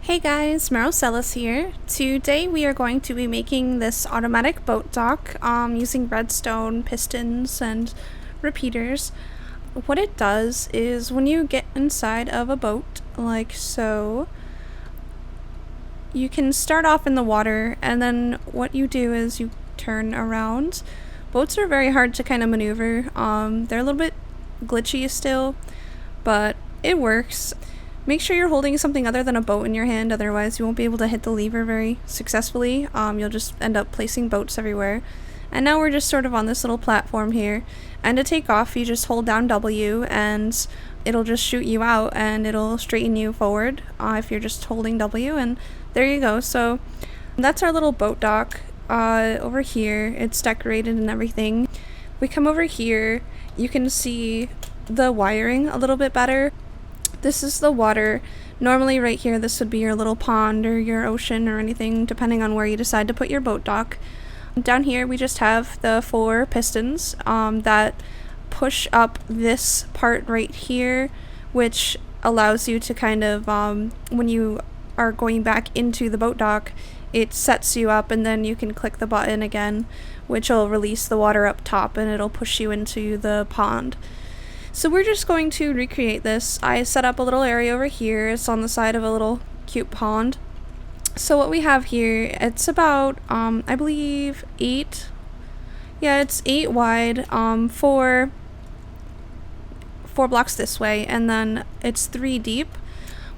Hey guys, Marocellis here. Today we are going to be making this automatic boat dock using redstone, pistons, and repeaters. What it does is when you get inside of a boat, like so, you can start off in the water, and then what you do is you turn around. Boats are very hard to kind of maneuver. They're a little bit glitchy still, but it works. Make sure you're holding something other than a boat in your hand, otherwise you won't be able to hit the lever very successfully. You'll just end up placing boats everywhere. And now we're just sort of on this little platform here. And to take off, you just hold down W and it'll just shoot you out and it'll straighten you forward if you're just holding W, and there you go. So that's our little boat dock over here. It's decorated and everything. We come over here, you can see the wiring a little bit better. This is the water. Normally right here this would be your little pond or your ocean or anything, depending on where you decide to put your boat dock. Down here we just have the 4 pistons that push up this part right here, which allows you to kind of, when you are going back into the boat dock, it sets you up and then you can click the button again, which will release the water up top and it'll push you into the pond. So we're just going to recreate this. I set up a little area over here. It's on the side of a little cute pond. So what we have here, it's about, I believe 8. Yeah, it's 8 wide, 4 blocks this way, and then it's 3 deep.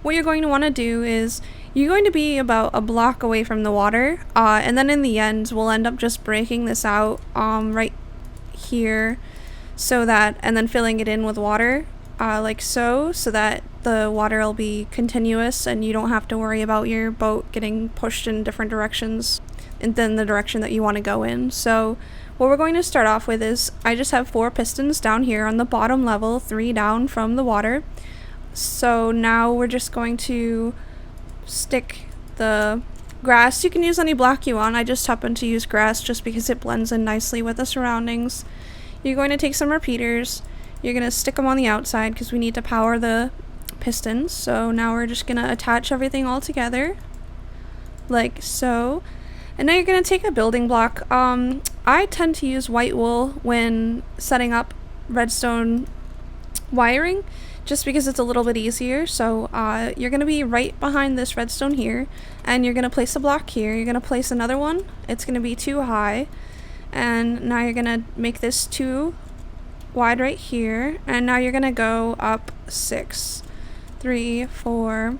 What you're going to want to do is, you're going to be about a block away from the water, and then in the end, we'll end up just breaking this out right here. So that, and then filling it in with water, like so that the water will be continuous and you don't have to worry about your boat getting pushed in different directions and then the direction that you want to go in. So what we're going to start off with is, I just have 4 pistons down here on the bottom level, 3 down from the water. So now we're just going to stick the grass. You can use any block you want. I just happen to use grass just because it blends in nicely with the surroundings. You're going to take some repeaters, you're going to stick them on the outside because we need to power the pistons. So now we're just going to attach everything all together, like so. And now you're going to take a building block. I tend to use white wool when setting up redstone wiring, just because it's a little bit easier. So you're going to be right behind this redstone here, and you're going to place a block here, you're going to place another one, it's going to be too high. And now you're gonna make this 2 wide right here, and now you're gonna go up 6, 3, 4,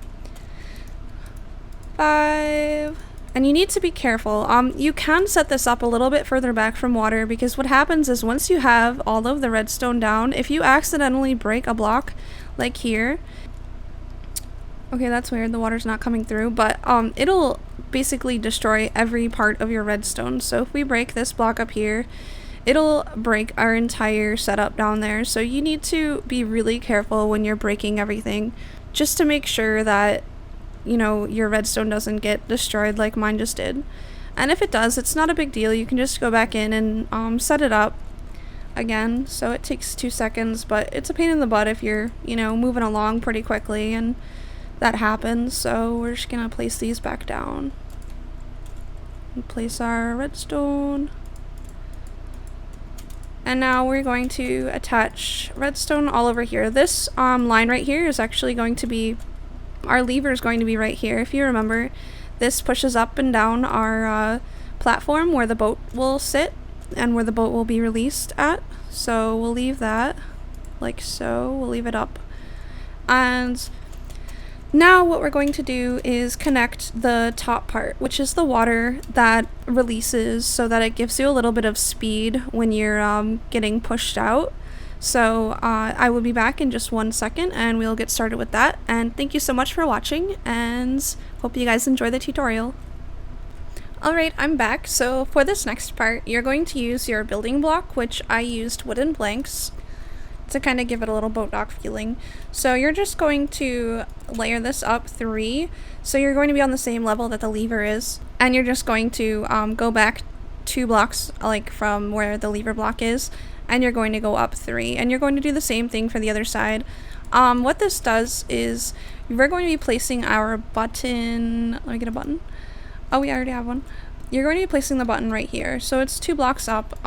5, and you need to be careful. You can set this up a little bit further back from water, because what happens is once you have all of the redstone down, if you accidentally break a block like here, okay, that's weird, the water's not coming through, but it'll basically destroy every part of your redstone. So if we break this block up here, it'll break our entire setup down there. So you need to be really careful when you're breaking everything, just to make sure that, you know, your redstone doesn't get destroyed like mine just did. And if it does, it's not a big deal. You can just go back in and set it up again. So it takes 2 seconds, but it's a pain in the butt if you're, you know, moving along pretty quickly and that happens. So we're just gonna place these back down and place our redstone, and now we're going to attach redstone all over here. This line right here is actually going to be, our lever is going to be right here. If you remember, this pushes up and down our platform where the boat will sit and where the boat will be released at. So we'll leave that like so, we'll leave it up. And now what we're going to do is connect the top part, which is the water that releases, so that it gives you a little bit of speed when you're getting pushed out. So I will be back in just 1 second and we'll get started with that. And thank you so much for watching, and hope you guys enjoy the tutorial. Alright, I'm back. So for this next part, you're going to use your building block, which I used wooden planks to kind of give it a little boat dock feeling. So you're just going to layer this up 3, so you're going to be on the same level that the lever is, and you're just going to go back 2 blocks like from where the lever block is, and you're going to go up 3, and you're going to do the same thing for the other side. What this does is we're going to be placing our button. Let me get a button. Oh, we already have one. You're going to be placing the button right here. So it's 2 blocks up.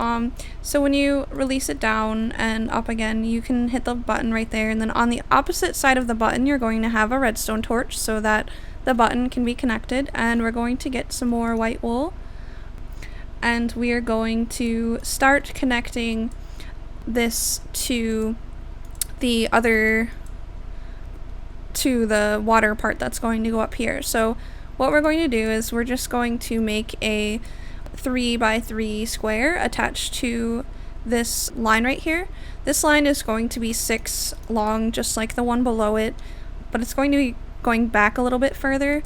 So when you release it down and up again, you can hit the button right there. And then on the opposite side of the button, you're going to have a redstone torch so that the button can be connected. And we're going to get some more white wool. And we are going to start connecting this to the water part that's going to go up here. So what we're going to do is we're just going to make a 3x3 square attached to this line right here. This line is going to be 6 long, just like the one below it, but it's going to be going back a little bit further,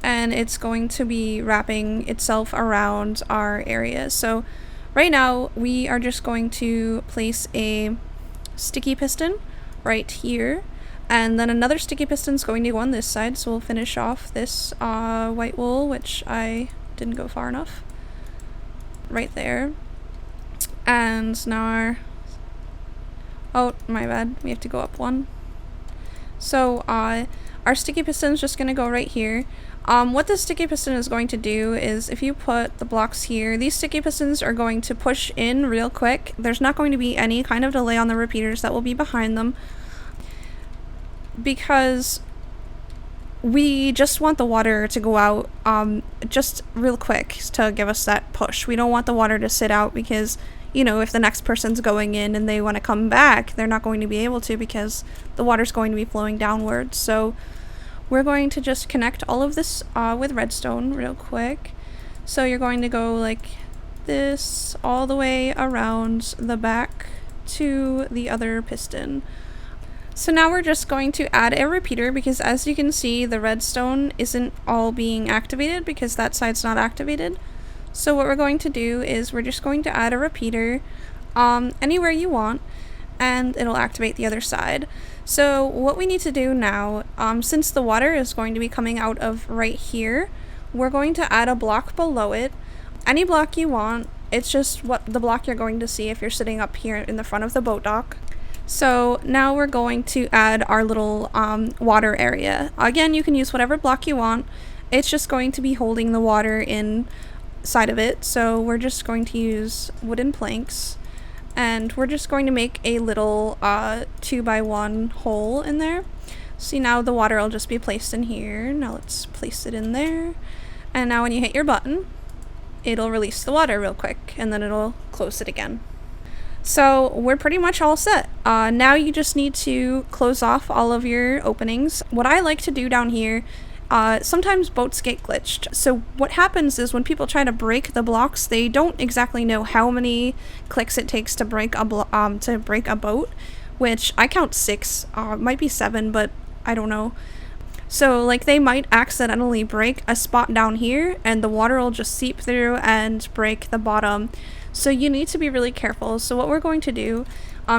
and it's going to be wrapping itself around our area. So right now we are just going to place a sticky piston right here, and then another sticky piston is going to go on this side, so we'll finish off this white wool, which I didn't go far enough, right there. And now oh, my bad, we have to go up 1. So our sticky piston is just going to go right here. What this sticky piston is going to do is, if you put the blocks here, these sticky pistons are going to push in real quick. There's not going to be any kind of delay on the repeaters that will be behind them, because we just want the water to go out just real quick to give us that push. We don't want the water to sit out, because, you know, if the next person's going in and they want to come back, they're not going to be able to because the water's going to be flowing downwards. So we're going to just connect all of this with redstone real quick. So you're going to go like this all the way around the back to the other piston. So now we're just going to add a repeater, because as you can see, the redstone isn't all being activated because that side's not activated. So what we're going to do is we're just going to add a repeater anywhere you want, and it'll activate the other side. So what we need to do now, since the water is going to be coming out of right here, we're going to add a block below it. Any block you want. It's just what the block you're going to see if you're sitting up here in the front of the boat dock. So now we're going to add our little water area. Again, you can use whatever block you want. It's just going to be holding the water inside of it. So we're just going to use wooden planks, and we're just going to make a little 2x1 hole in there. See, now the water will just be placed in here. Now let's place it in there. And now when you hit your button, it'll release the water real quick, and then it'll close it again. So we're pretty much all set. Now you just need to close off all of your openings. What I like to do down here, sometimes boats get glitched. So what happens is when people try to break the blocks, they don't exactly know how many clicks it takes to break a boat, which I count 6, might be 7, but I don't know. So like they might accidentally break a spot down here, and the water will just seep through and break the bottom. So you need to be really careful. So what we're going to do,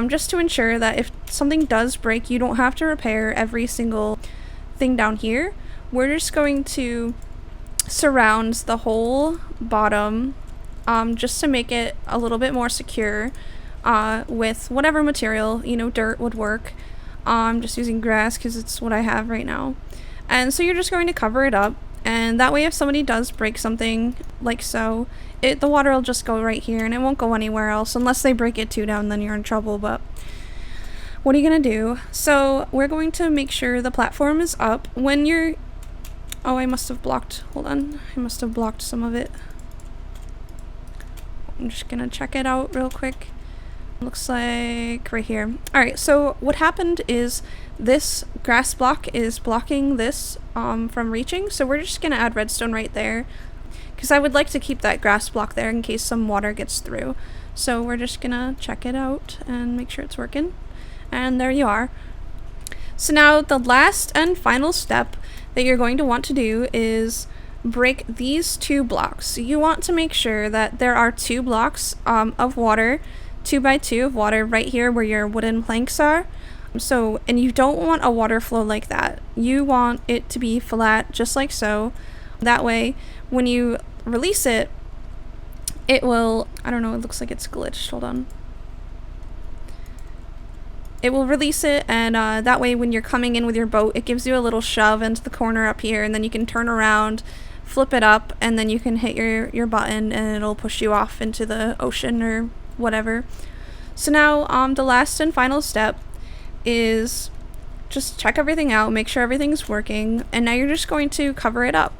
just to ensure that if something does break, you don't have to repair every single thing down here, we're just going to surround the whole bottom, just to make it a little bit more secure, with whatever material, you know, dirt would work. I'm just using grass because it's what I have right now. And so you're just going to cover it up, and that way if somebody does break something like so, the water will just go right here and it won't go anywhere else unless they break it too down, then you're in trouble. But what are you gonna do? So we're going to make sure the platform is up. When you're I must have blocked, hold on, I must have blocked some of it. I'm just gonna check it out real quick. Looks like right here. Alright, so what happened is this grass block is blocking this from reaching, so we're just gonna add redstone right there, because I would like to keep that grass block there in case some water gets through. So we're just gonna check it out and make sure it's working. And there you are. So now the last and final step that you're going to want to do is break these 2 blocks. So you want to make sure that there are 2 blocks of water, 2x2 of water right here where your wooden planks are. So, and you don't want a water flow like that. You want it to be flat, just like so. That way, when you release it, it will, I don't know, it looks like it's glitched. Hold on. it will release it, and that way when you're coming in with your boat, it gives you a little shove into the corner up here, and then you can turn around, flip it up, and then you can hit your button and it'll push you off into the ocean or whatever. So now the last and final step is just check everything out, make sure everything's working, and now you're just going to cover it up.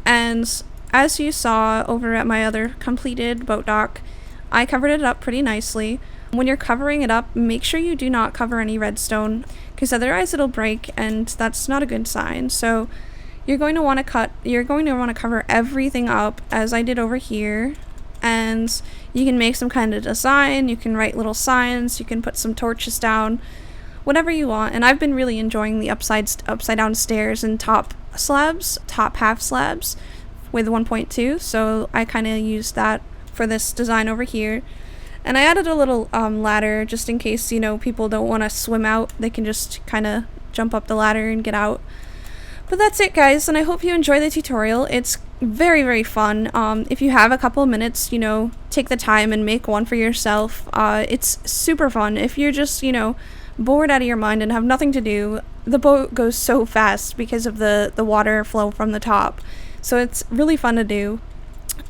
And as you saw over at my other completed boat dock, I covered it up pretty nicely. When you're covering it up, make sure you do not cover any redstone, because otherwise it'll break, and that's not a good sign. So you're going to want to cover everything up as I did over here, and you can make some kind of design, you can write little signs, you can put some torches down, whatever you want. And I've been really enjoying the upside down stairs and top half slabs with 1.2, so I kind of used that for this design over here. And I added a little ladder just in case, people don't want to swim out, they can just kind of jump up the ladder and get out. But that's it, guys, and I hope you enjoy the tutorial. It's very, very fun. If you have a couple of minutes, take the time and make one for yourself. It's super fun. If you're just, bored out of your mind and have nothing to do, the boat goes so fast because of the water flow from the top. So it's really fun to do.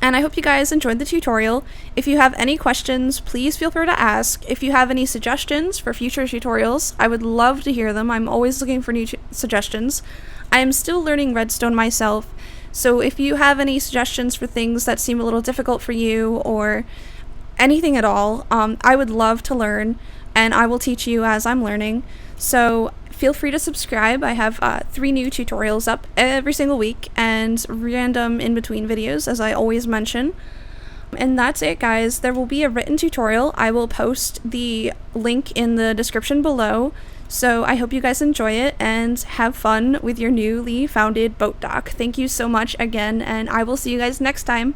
And I hope you guys enjoyed the tutorial. If you have any questions, please feel free to ask. If you have any suggestions for future tutorials, I would love to hear them. I'm always looking for new suggestions. I am still learning Redstone myself, so if you have any suggestions for things that seem a little difficult for you or anything at all, I would love to learn, and I will teach you as I'm learning. So feel free to subscribe. I have 3 new tutorials up every single week and random in-between videos, as I always mention. And that's it, guys. There will be a written tutorial. I will post the link in the description below. So I hope you guys enjoy it and have fun with your newly founded boat dock. Thank you so much again, and I will see you guys next time.